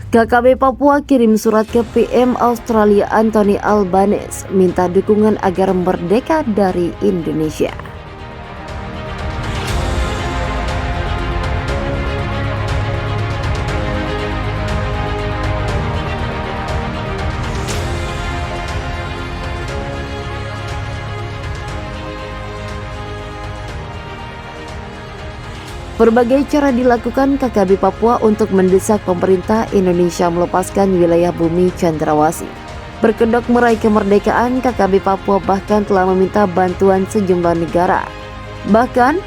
KKB Papua kirim surat ke PM Australia Anthony Albanese minta dukungan agar merdeka dari Indonesia. Berbagai cara dilakukan KKB Papua untuk mendesak pemerintah Indonesia melepaskan wilayah bumi cendrawasih. Berkedok meraih kemerdekaan, KKB Papua bahkan telah meminta bantuan sejumlah negara. Bahkan,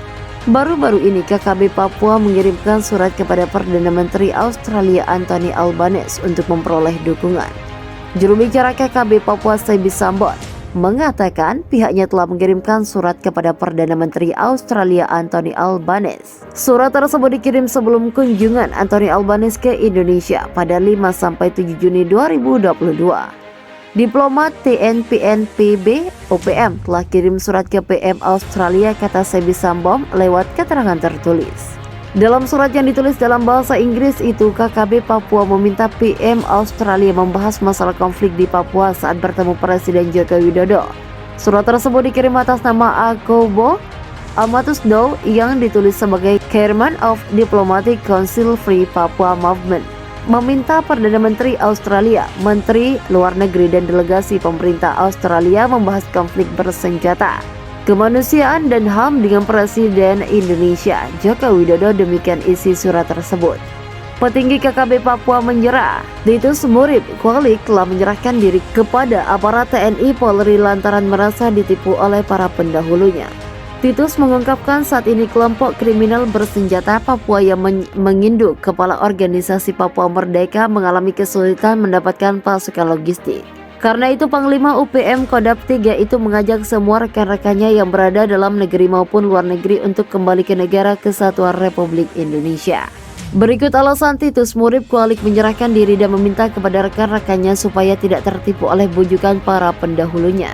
baru-baru ini KKB Papua mengirimkan surat kepada Perdana Menteri Australia Anthony Albanese untuk memperoleh dukungan. Juru bicara KKB Papua Sebi Sambon mengatakan pihaknya telah mengirimkan surat kepada Perdana Menteri Australia Anthony Albanese. Surat tersebut dikirim sebelum kunjungan Anthony Albanese ke Indonesia pada 5-7 Juni 2022. Diplomat TNPNPB OPM telah kirim surat ke PM Australia, kata Sebi Sambon lewat keterangan tertulis. Dalam surat yang ditulis dalam bahasa Inggris itu, KKB Papua meminta PM Australia membahas masalah konflik di Papua saat bertemu Presiden Joko Widodo. Surat tersebut dikirim atas nama Akobo Amatusdo yang ditulis sebagai Chairman of Diplomatic Council Free Papua Movement, meminta Perdana Menteri Australia, Menteri Luar Negeri dan delegasi pemerintah Australia membahas konflik bersenjata, kemanusiaan dan HAM dengan Presiden Indonesia Joko Widodo. Demikian isi surat tersebut. Petinggi KKB Papua menyerah. Titus Murib Kualik telah menyerahkan diri kepada aparat TNI Polri lantaran merasa ditipu oleh para pendahulunya. Titus mengungkapkan saat ini kelompok kriminal bersenjata Papua yang menginduk kepala organisasi Papua Merdeka mengalami kesulitan mendapatkan pasukan logistik. Karena itu Panglima UPM Kodam 3 itu mengajak semua rekan-rekannya yang berada dalam negeri maupun luar negeri untuk kembali ke negara kesatuan Republik Indonesia. Berikut alasan Titus Murib Kualik menyerahkan diri dan meminta kepada rekan-rekannya supaya tidak tertipu oleh bujukan para pendahulunya.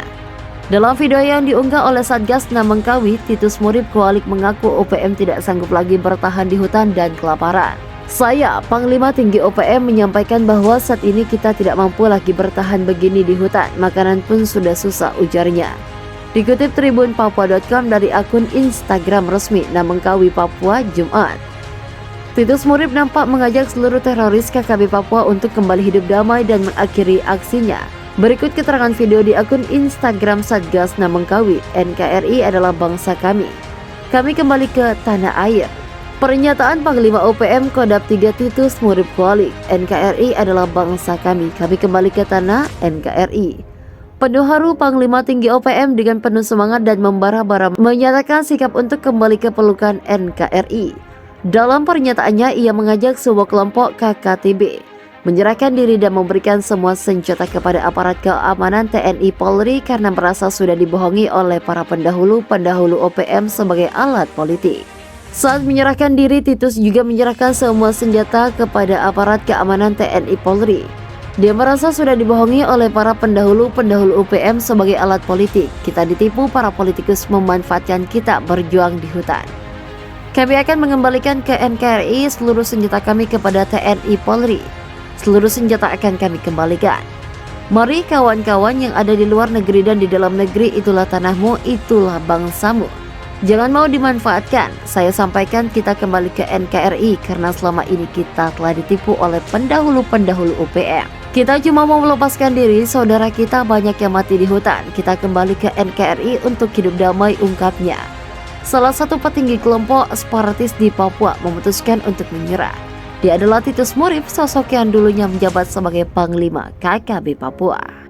Dalam video yang diunggah oleh Satgas Namengkawi, Titus Murib Kualik mengaku UPM tidak sanggup lagi bertahan di hutan dan kelaparan. Saya, Panglima Tinggi OPM, menyampaikan bahwa saat ini kita tidak mampu lagi bertahan begini di hutan, makanan pun sudah susah, ujarnya. Dikutip tribunpapua.com dari akun Instagram resmi Namengkawi Papua Jumat. Titus Murib nampak mengajak seluruh teroris KKB Papua untuk kembali hidup damai dan mengakhiri aksinya. Berikut keterangan video di akun Instagram Satgas Namengkawi. NKRI adalah bangsa kami. Kami kembali ke tanah air. Pernyataan Panglima UPM Kodam 3 Titus Murib Kualik. NKRI adalah bangsa kami. Kami kembali ke tanah NKRI. Penuh haru, Panglima Tinggi OPM dengan penuh semangat dan membara-bara menyatakan sikap untuk kembali ke pelukan NKRI. Dalam pernyataannya, ia mengajak sebuah kelompok KKTB menyerahkan diri dan memberikan semua senjata kepada aparat keamanan TNI Polri karena merasa sudah dibohongi oleh para pendahulu OPM sebagai alat politik. Saat menyerahkan diri, Titus juga menyerahkan semua senjata kepada aparat keamanan TNI Polri. Dia merasa sudah dibohongi oleh para pendahulu UPM sebagai alat politik. Kita ditipu, para politikus memanfaatkan kita berjuang di hutan. Kami akan mengembalikan ke NKRI seluruh senjata kami kepada TNI Polri. Seluruh senjata akan kami kembalikan. Mari kawan-kawan yang ada di luar negeri dan di dalam negeri, itulah tanahmu, itulah bangsamu. Jangan mau dimanfaatkan. Saya sampaikan kita kembali ke NKRI karena selama ini kita telah ditipu oleh pendahulu UPM. Kita cuma mau melepaskan diri, saudara kita banyak yang mati di hutan. Kita kembali ke NKRI untuk hidup damai, ungkapnya. Salah satu petinggi kelompok separatis di Papua memutuskan untuk menyerah. Dia adalah Titus Murib, sosok yang dulunya menjabat sebagai Panglima KKB Papua.